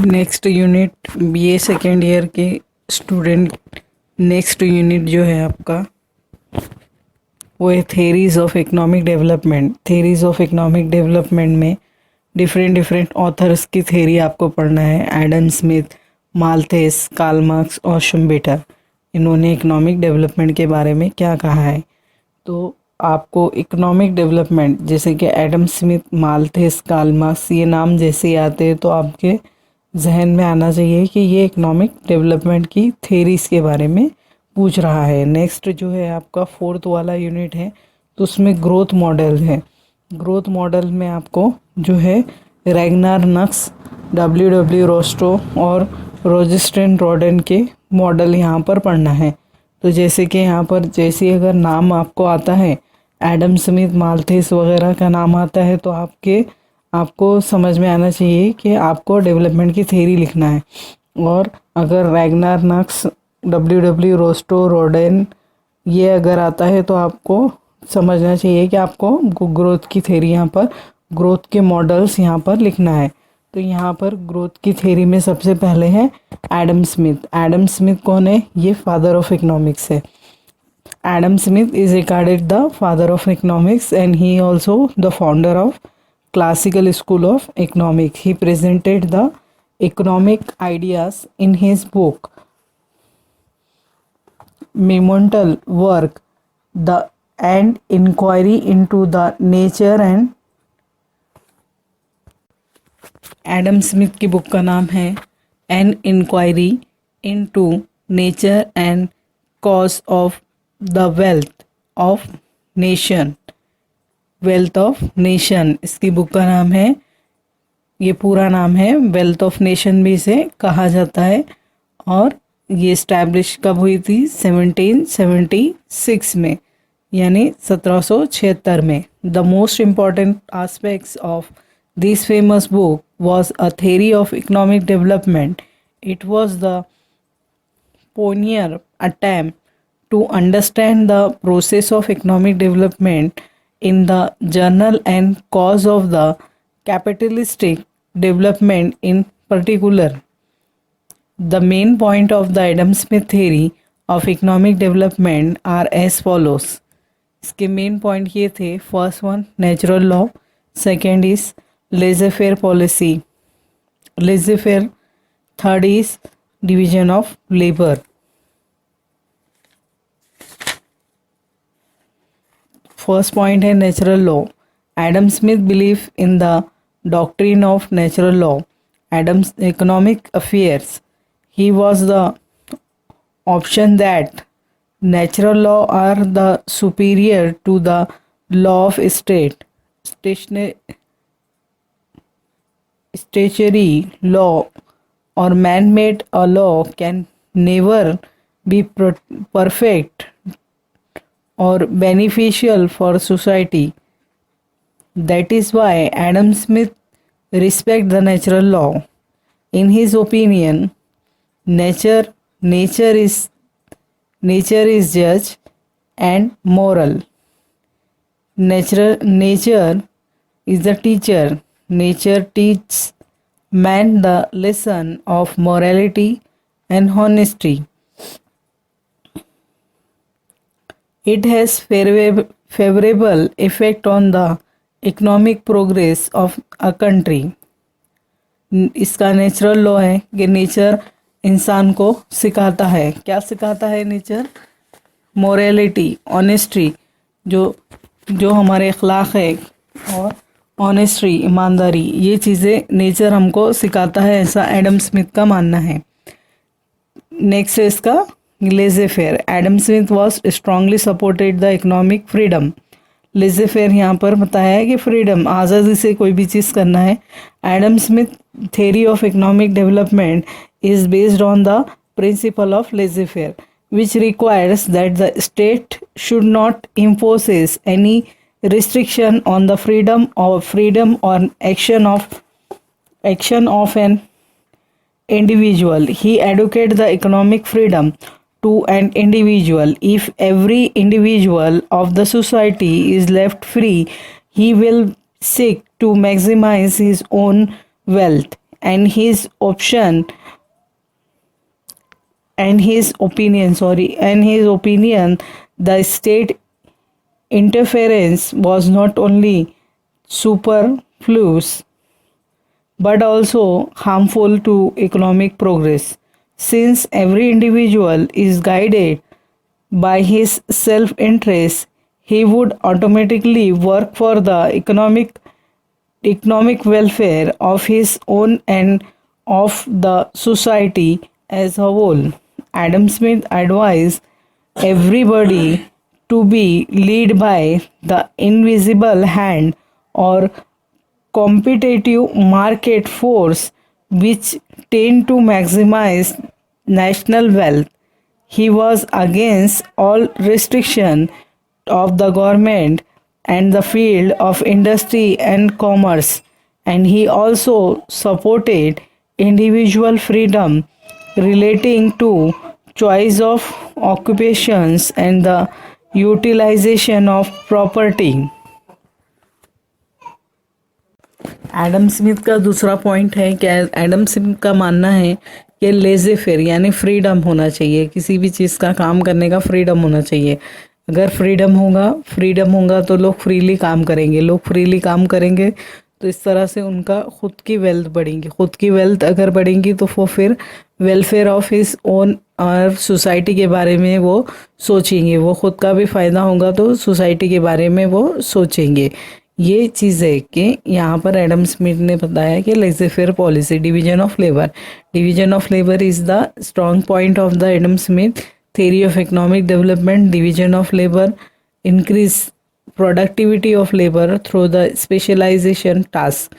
Next unit BA second year के student, next unit जो है आपका वो है theories of economic development. Theories of economic development में डिफरेंट ऑथर्स की थेरी आपको पढ़ना है। एडम स्मिथ, माल्थेस, कार्ल मार्क्स और शुम्बेटर, इन्होंने इकोनॉमिक डेवलपमेंट के बारे में क्या कहा है। तो आपको इकोनॉमिक डेवलपमेंट जैसे कि एडम स्मिथ, माल्थेस, कार्ल मार्क्स, ये नाम जैसे ही आते हैं तो आपके जहन में आना चाहिए कि ये इकोनॉमिक डेवलपमेंट की थेरीज के बारे में पूछ रहा है। नेक्स्ट जो है आपका फोर्थ वाला यूनिट है, तो उसमें ग्रोथ मॉडल है। ग्रोथ मॉडल में आपको जो है रैगनार नक्स, डब्ल्यू रोस्टो और रोजिस्टेन रोडन के मॉडल यहाँ पर पढ़ना है। तो जैसे कि यहाँ पर जैसे अगर नाम आपको आता है, एडम स्मिथ, माल्थेस वगैरह का नाम आता है, तो आपको समझ में आना चाहिए कि आपको डेवलपमेंट की थ्योरी लिखना है। और अगर रैगनार नक्स, डब्ल्यू रोस्टो, रोडेन ये अगर आता है तो आपको समझना चाहिए कि आपको ग्रोथ की थ्योरी यहाँ पर, ग्रोथ के मॉडल्स यहाँ पर लिखना है। तो यहाँ पर ग्रोथ की थ्योरी में सबसे पहले है एडम स्मिथ। एडम स्मिथ कौन है? ये फादर ऑफ इकोनॉमिक्स है। Adam Smith is regarded the father of economics and he also the founder of classical school of economics. He presented the economic ideas in his book Monumental work, the and inquiry into the nature and Adam Smith की book का नाम है an inquiry into nature and cause of the wealth of nation. Wealth of nation इसकी book का नाम है, ये पूरा नाम है। वेल्थ ऑफ नेशन भी इसे कहा जाता है और ये इस्टेब्लिश कब हुई थी? 1776 में, यानी 1776 में। The most important aspects of this famous book was a theory of economic development. It was the pioneer attempt to understand the process of economic development in the journal and cause of the capitalistic development in particular. The main point of the Adam Smith theory of economic development are as follows. इसके main point ये थे, first one natural law, second is laissez-faire policy, laissez-faire, third is division of labor. First point है natural law. Adam Smith believed in the doctrine of natural law. Adam's economic affairs. He was the option that natural law are the superior to the law of state. Statutory law or man-made a law can never be perfect or beneficial for society. That is why Adam Smith respect the natural law. In his opinion, nature is judge and moral. Nature is the teacher. Nature teaches man the lesson of morality and honesty. It has favorable effect on the economic progress of a country. इसका natural law है कि nature इंसान को सिखाता है। क्या सिखाता है नेचर? मोरालिटी, ऑनेस्टी, जो हमारे अखलाक है, और ऑनेस्टी, ईमानदारी, ये चीज़ें नेचर हमको सिखाता है, ऐसा एडम स्मिथ का मानना है। नेक्स्ट है इसका laissez faire. Adam Smith was strongly supported the economic freedom. Laissez faire यहाँ पर बताया है कि फ्रीडम, आज़ादी से कोई भी चीज़ करना है। Adam Smith theory of economic development is based on the principle of laissez faire which requires that the state should not impose any restriction on the freedom or action of an individual. He advocated the economic freedom to an individual. If every individual of the society is left free, he will seek to maximize his own wealth and his option and his opinion, the state interference was not only superfluous but also harmful to economic progress, since every individual is guided by his self interest. He would automatically work for the economic welfare of his own and of the society as a whole. Adam Smith advised everybody to be led by the invisible hand or competitive market force which tend to maximize national wealth. He was against all restriction of the government and the field of industry and commerce, and he also supported individual freedom relating to choice of occupations and the utilization of property. Adam Smith का दूसरा point है कि Adam Smith का मानना है कि लेजे fair यानी फ्रीडम होना चाहिए, किसी भी चीज़ का काम करने का फ्रीडम होना चाहिए। अगर फ्रीडम होगा तो लोग फ्रीली काम करेंगे, लोग फ्रीली काम करेंगे तो इस तरह से उनका खुद की वेल्थ बढ़ेंगी, खुद की वेल्थ अगर बढ़ेंगी तो वो फिर वेलफेयर ऑफ हिज ओन और सोसाइटी के बारे में वो सोचेंगे, वो खुद का भी फ़ायदा होगा तो सोसाइटी के बारे में वो सोचेंगे। ये चीज़ है कि यहाँ पर एडम स्मिथ ने बताया कि laissez faire policy, division of labour is the strong point of the Adam Smith theory of economic development. Division of labor increase productivity of labor through the specialization task.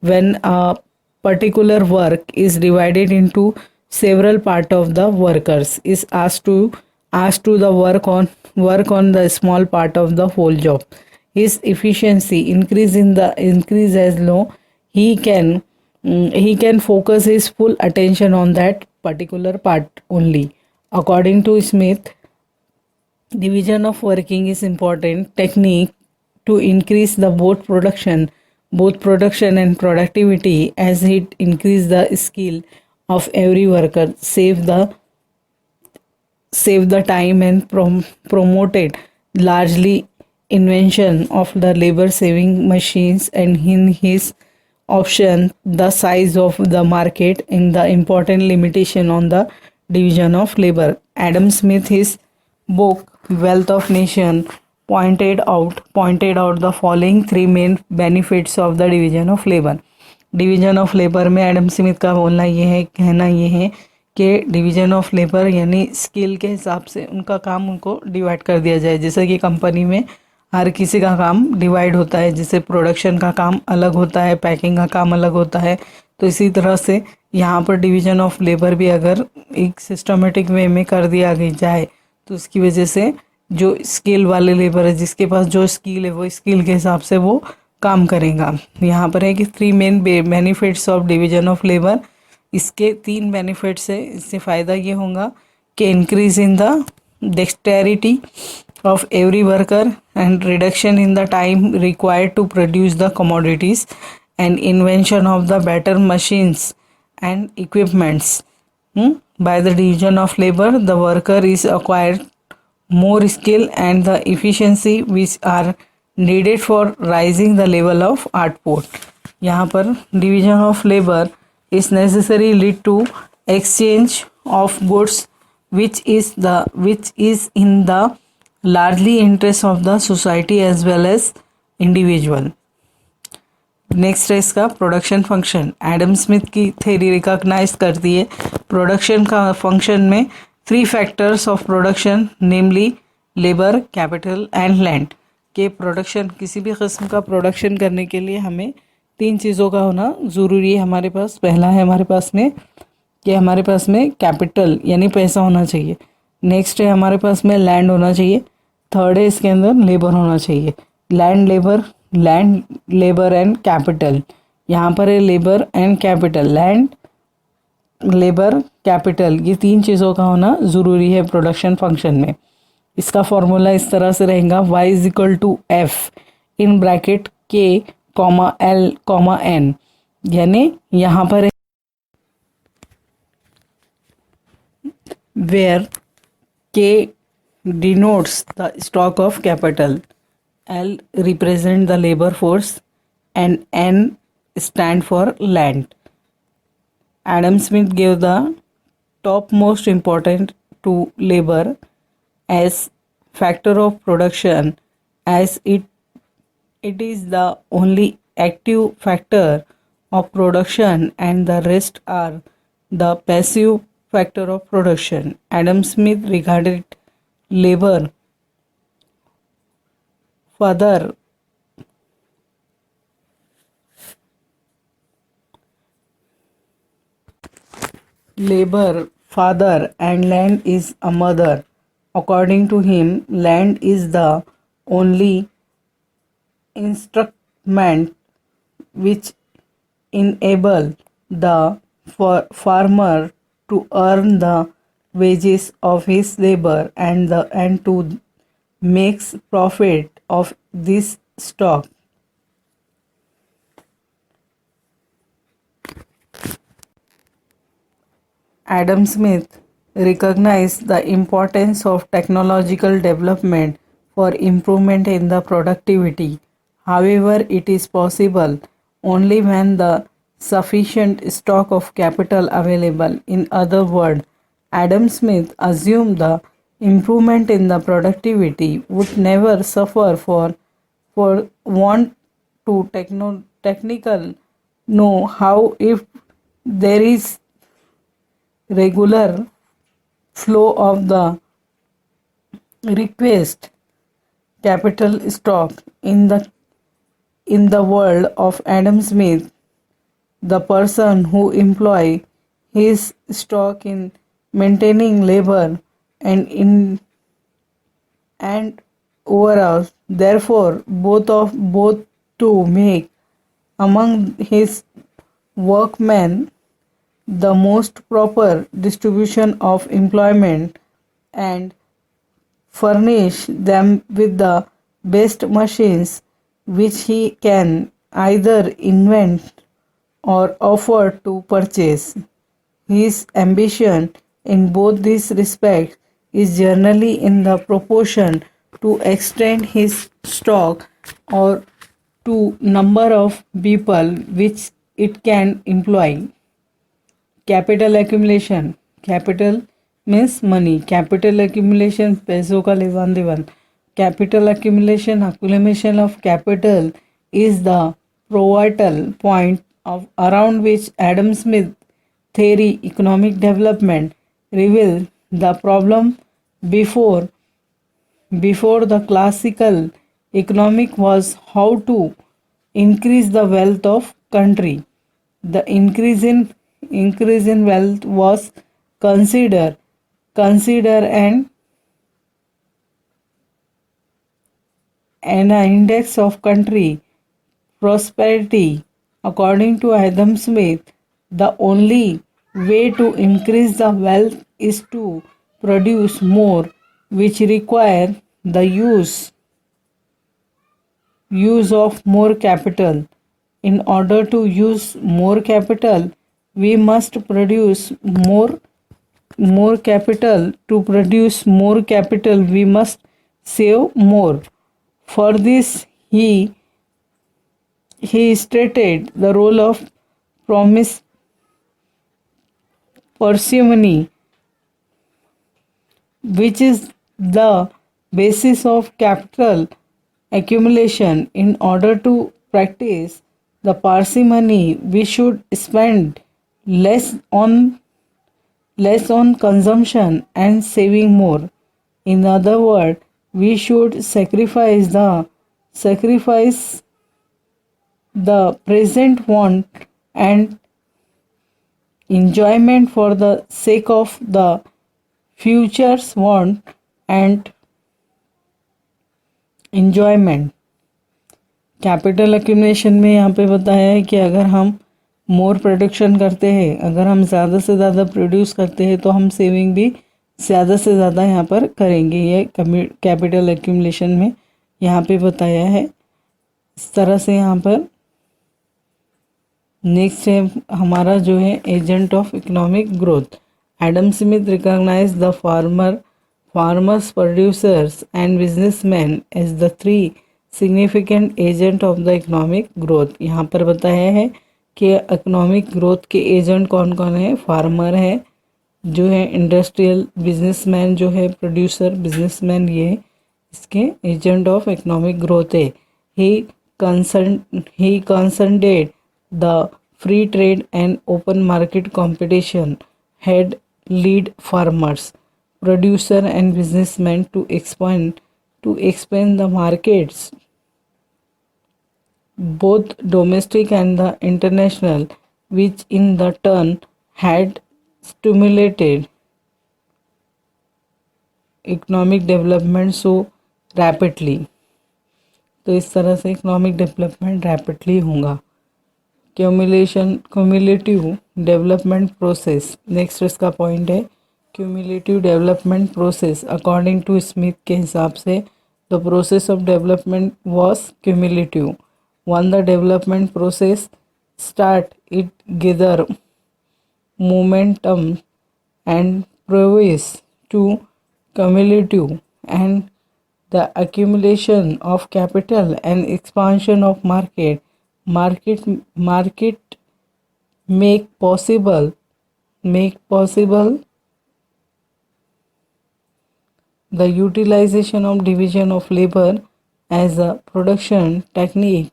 When a particular work is divided into several part of the workers is asked to the work on the small part of the whole job. His efficiency increase as low he can focus his full attention on that particular part only. According to Smith, division of working is important technique to increase the both production and productivity, as it increase the skill of every worker, save the time and promoted largely invention of the labor saving machines, and in his option the size of the market in the important limitation on the division of labor. Adam Smith, his book Wealth of Nation, pointed out the following three main benefits of the division of labor. Division of labour में Adam Smith का कहना ये है कि division of labour यानी skill के हिसाब से उनका काम उनको डिवाइड कर दिया जाए। जैसे कि कंपनी में हर किसी का काम डिवाइड होता है, जैसे प्रोडक्शन का काम अलग होता है, पैकिंग का काम अलग होता है, तो इसी तरह से यहाँ पर डिवीजन ऑफ लेबर भी अगर एक सिस्टमेटिक वे में कर दिया जाए तो उसकी वजह से जो स्किल वाले लेबर है, जिसके पास जो स्किल है वो स्किल के हिसाब से वो काम करेगा। यहाँ पर है कि three main benefits of division of labour, इसके तीन बेनिफिट्स है। इससे फ़ायदा ये होगा कि increase in the dexterity of every worker and reduction in the time required to produce the commodities and invention of the better machines and equipments. By the division of labor, the worker is acquired more skill and the efficiency which are needed for raising the level of output. यहाँ पर division of labor is necessary lead to exchange of goods which is in the largely interest of the society as well as individual. Next है इसका production function. Adam Smith की theory recognise करती है production का function में three factors of production, namely labour, capital and land. के production, किसी भी किस्म का प्रोडक्शन करने के लिए हमें तीन चीज़ों का होना ज़रूरी है हमारे पास। पहला है हमारे पास में कैपिटल यानी पैसा होना चाहिए। नेक्स्ट है हमारे पास में लैंड होना चाहिए। थर्ड है इसके अंदर लेबर होना चाहिए। Land labour and capital. यहाँ पर है labour and capital, land labour capital, ये तीन चीज़ों का होना ज़रूरी है प्रोडक्शन फंक्शन में। इसका फॉर्मूला इस तरह से रहेगा y=f in bracket k, l, n, यानी यहाँ पर where K denotes the stock of capital, L represent the labor force, and N stand for land. Adam Smith gave the topmost important to labor as factor of production, as it is the only active factor of production and the rest are the passive factor of production. Adam Smith regarded labor further labor father and land is a mother. According to him, land is the only instrument which enable the farmer to earn the wages of his labor and to makes profit of this stock. Adam Smith recognized the importance of technological development for improvement in the productivity. However, it is possible only when the sufficient stock of capital available. In other words, Adam Smith assumed the improvement in the productivity would never suffer for want to technical know how if there is regular flow of the request capital stock in the world of Adam Smith. The person who employ his stock in maintaining labor and and overall, therefore both to make among his workmen the most proper distribution of employment and furnish them with the best machines which he can either invent or offer to purchase. His ambition in both these respects is generally in the proportion to extend his stock or to number of people which it can employ. Capital accumulation, capital means money, capital accumulation पैसों का लेवान देवान. Capital accumulation of capital is the pivotal point of around which Adam Smith theory economic development revealed the problem before the classical economic was how to increase the wealth of country. The increase in wealth was consider an index of country prosperity. According to Adam Smith, the only way to increase the wealth is to produce more, which require the use of more capital. In order to use more capital, we must produce more capital. To produce more capital, we must save more. For this, he stated the role of promise parsimony, which is the basis of capital accumulation. In order to practice the parsimony, we should spend less on consumption and saving more. In other words, we should sacrifice the present want and enjoyment for the sake of the future's want and enjoyment. Capital accumulation में यहाँ पे बताया है कि अगर हम मोर production करते हैं, अगर हम ज़्यादा से ज़्यादा प्रोड्यूस करते हैं तो हम सेविंग भी ज़्यादा से ज़्यादा यहाँ पर करेंगे. ये कैपिटल एक्यूमुलेशन में यहाँ पे बताया है. इस तरह से यहाँ पर नेक्स्ट है हमारा जो है agent of economic growth. Adam Smith recognized the farmers, producers, and businessmen as the three significant agent of the economic growth. यहाँ पर बताया है कि इकोनॉमिक ग्रोथ के एजेंट कौन कौन है. फार्मर है, जो है इंडस्ट्रियल, बिजनेसमैन जो है प्रोड्यूसर, बिजनेसमैन ये इसके एजेंट ऑफ इकोनॉमिक ग्रोथ है. He concentrated the free trade and open market competition had lead farmers, producer and businessmen to expand the markets, both domestic and the international, which in the turn had stimulated economic development so rapidly. तो इस तरह से economic development rapidly होगा. Cumulative development process, next इसका point है cumulative development process. According to Smith के हिसाब से the process of development was cumulative. One the development process start it gather momentum and progress to cumulative, and the accumulation of capital and expansion of market make possible the utilization of division of labor as a production technique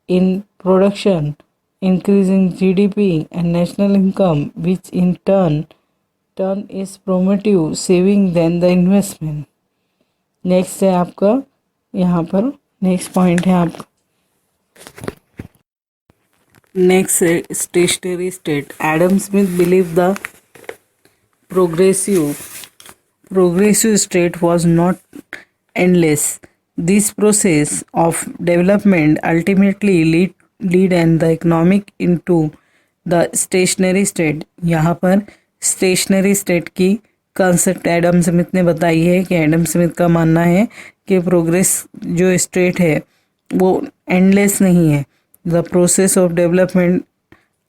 in production, increasing GDP and national income, which in turn is promotive saving than the investment. Next है आपका, यहाँ पर next point है आपका next है stationary state. Adam Smith believe the progressive state was not endless. This process of development ultimately lead and the economic into the stationary state. यहाँ पर stationery state की कंसेप्ट एडम स्मिथ ने बताई है कि एडम स्मिथ का मानना है कि प्रोग्रेस जो स्टेट है वो एंडलेस नहीं है. The process of development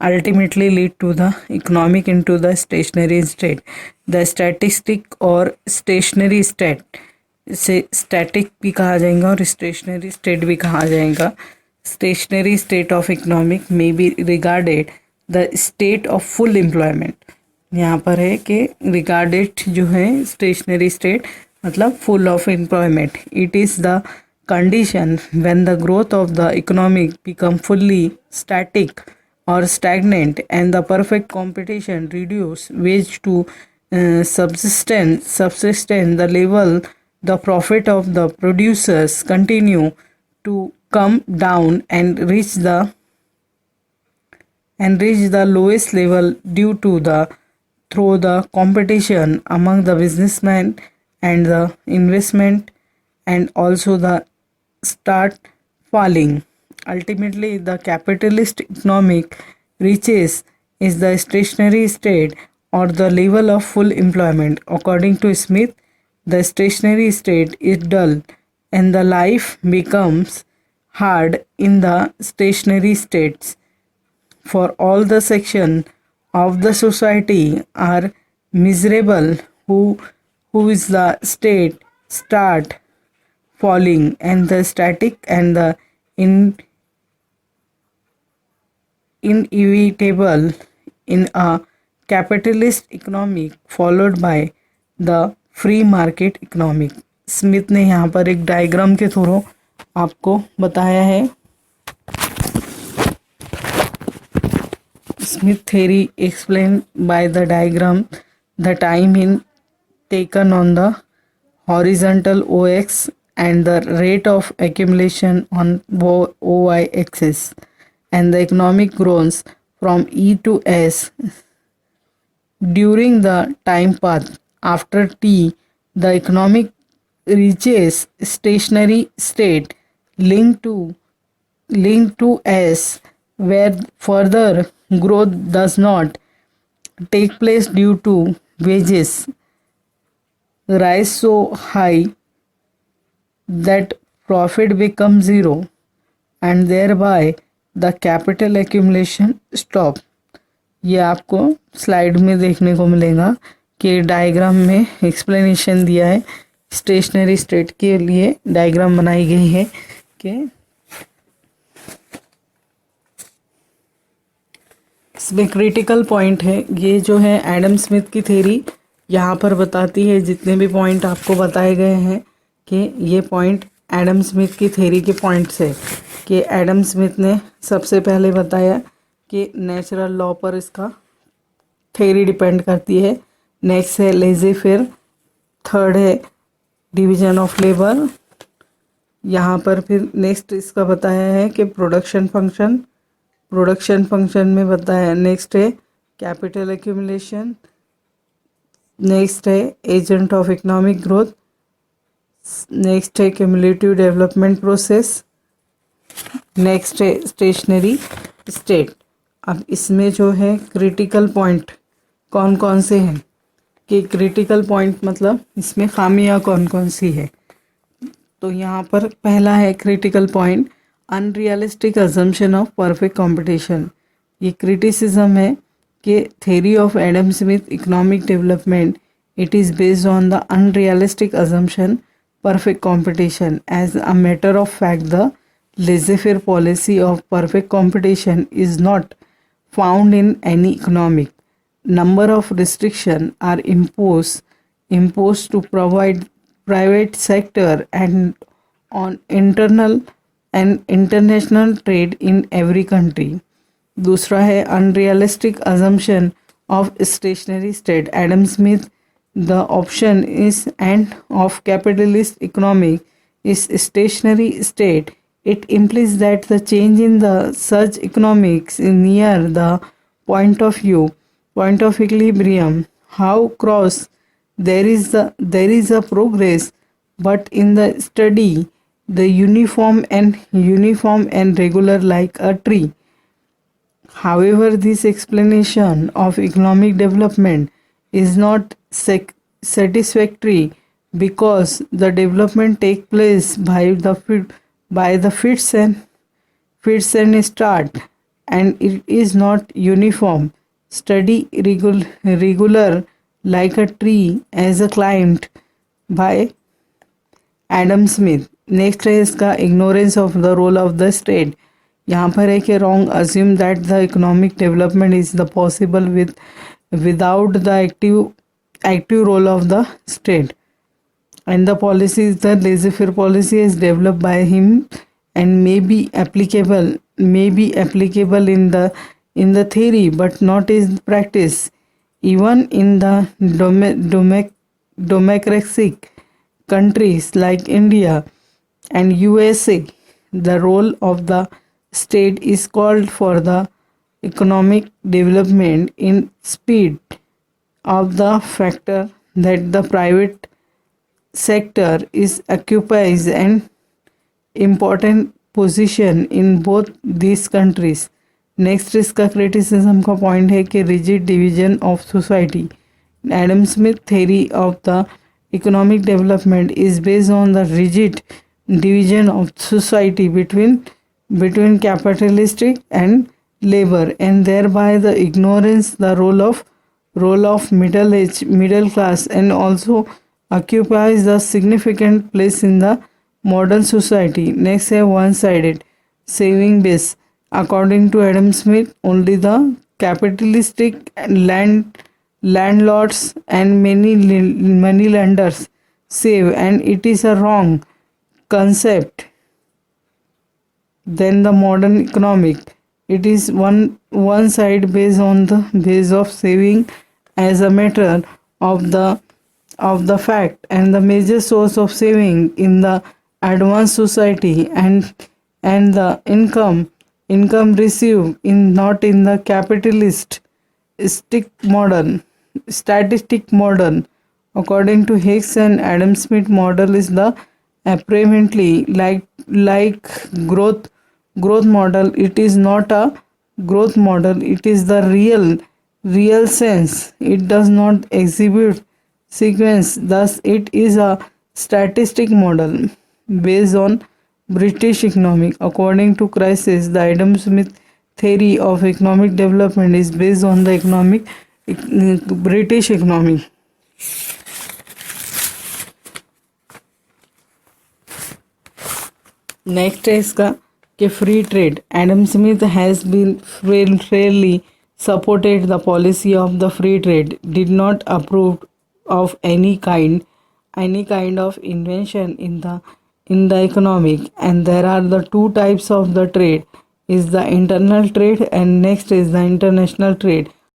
ultimately lead to the economic into the stationary state. The statistic और स्टेशनरी स्टेट से स्टैटिक भी कहा जाएगा और स्टेशनरी स्टेट भी कहा जाएगा. Stationary state of economic may be regarded the state of full employment. यहाँ पर है कि रिगार्डेड जो है स्टेशनरी स्टेट मतलब full of employment. It is the condition when the growth of the economic become fully static or stagnant and the perfect competition reduce wage to subsistence the level the profit of the producers continue to come down and reach the lowest level due to the through the competition among the businessmen and the investment and also the start falling. Ultimately, the capitalist economic reaches is the stationary state or the level of full employment. According to Smith, the stationary state is dull and the life becomes hard in the stationary states. For all the section of the society are miserable who is the state start falling and the static and the inevitable in a capitalist economic followed by the free market economic. Smith ने यहाँ पर एक diagram के through आपको बताया है. Smith theory explained by the diagram the time in taken on the horizontal OX and the rate of accumulation on OY axis and the economic growth from E to S during the time path. After T, the economic reaches stationary state linked to S, where further growth does not take place due to wages rise so high that profit becomes zero and thereby the capital accumulation stop. ये आपको slide में देखने को मिलेगा कि diagram में explanation दिया है। स्टेशनरी स्टेट के लिए डायग्राम बनाई गई है कि इसमें क्रिटिकल पॉइंट है। ये जो है एडम स्मिथ की थ्योरी यहाँ पर बताती है, जितने भी पॉइंट आपको बताए गए हैं कि ये पॉइंट एडम स्मिथ की थ्योरी के पॉइंट्स है। कि एडम स्मिथ ने सबसे पहले बताया कि नेचुरल लॉ पर इसका थ्योरी डिपेंड करती है। नेक्स्ट है लेज़ी फेयर, थर्ड है डिवीजन ऑफ लेबर। यहाँ पर फिर नेक्स्ट इसका बताया है कि प्रोडक्शन फंक्शन में बताया। नेक्स्ट है कैपिटल एक्यूमुलेशन, नेक्स्ट है agent of economic growth, next है क्यूमुलेटिव डेवलपमेंट प्रोसेस, नेक्स्ट है स्टेशनरी स्टेट। अब इसमें जो है क्रिटिकल पॉइंट कौन कौन से हैं, कि क्रिटिकल पॉइंट मतलब इसमें खामियां कौन कौन सी है। तो यहाँ पर पहला है critical point unrealistic assumption of perfect competition. ये क्रिटिसिज्म है कि theory of Adam Smith economic development it is based on the unrealistic assumption perfect competition. As a matter of fact, the laissez-faire policy of perfect competition is not found in any economic. Number of restrictions are imposed to provide private sector and on internal and international trade in every country. दूसरा है unrealistic assumption of stationary state. Adam Smith the option is and of capitalist economic is stationary state. It implies that the change in the such economics is near the point of equilibrium. How cross there is a progress, but in the study the uniform and regular like a tree. However, this explanation of economic development is not satisfactory because the development take place by the fits and start, and it is not uniform. Study regular like a tree as a climbed by Adam Smith. Next है इसका ignorance of the role of the state. यहाँ पर है कि wrong assume that the economic development is the possible without the active role of the state, and the policy is the laissez-faire policy is developed by him and may be applicable in the theory but not in practice. Even in the democratic countries like India and USA, the role of the state is called for the economic development in speed of the factor that the private sector is occupies an important position in both these countries. Next इसका criticism का point है कि rigid division of society. Adam Smith theory of the economic development is based on the rigid division of society between capitalistic and labor, and thereby the ignorance the role of middle class, and also occupies the significant place in the modern society. Next है one-sided saving base. According to Adam Smith, only the capitalistic landlords and many money lenders save, and it is a wrong concept. Then the modern economic, it is one side based on the base of saving as a matter of the fact and the major source of saving in the advanced society, and the income received in not in the capitalist statistic model. According to Hicks and Adam Smith, model is the apparently like growth model. It is not a growth model, it is the real sense. It does not exhibit sequence, thus it is a statistic model based on British economic. According to Crisis, the Adam Smith theory of economic development is based on the British economy. Next है इसका कि free trade. Adam Smith has been fairly supported the policy of the free trade, did not approve of any kind of invention in the economic, and there are the two types of the trade is the internal trade and next is the international trade.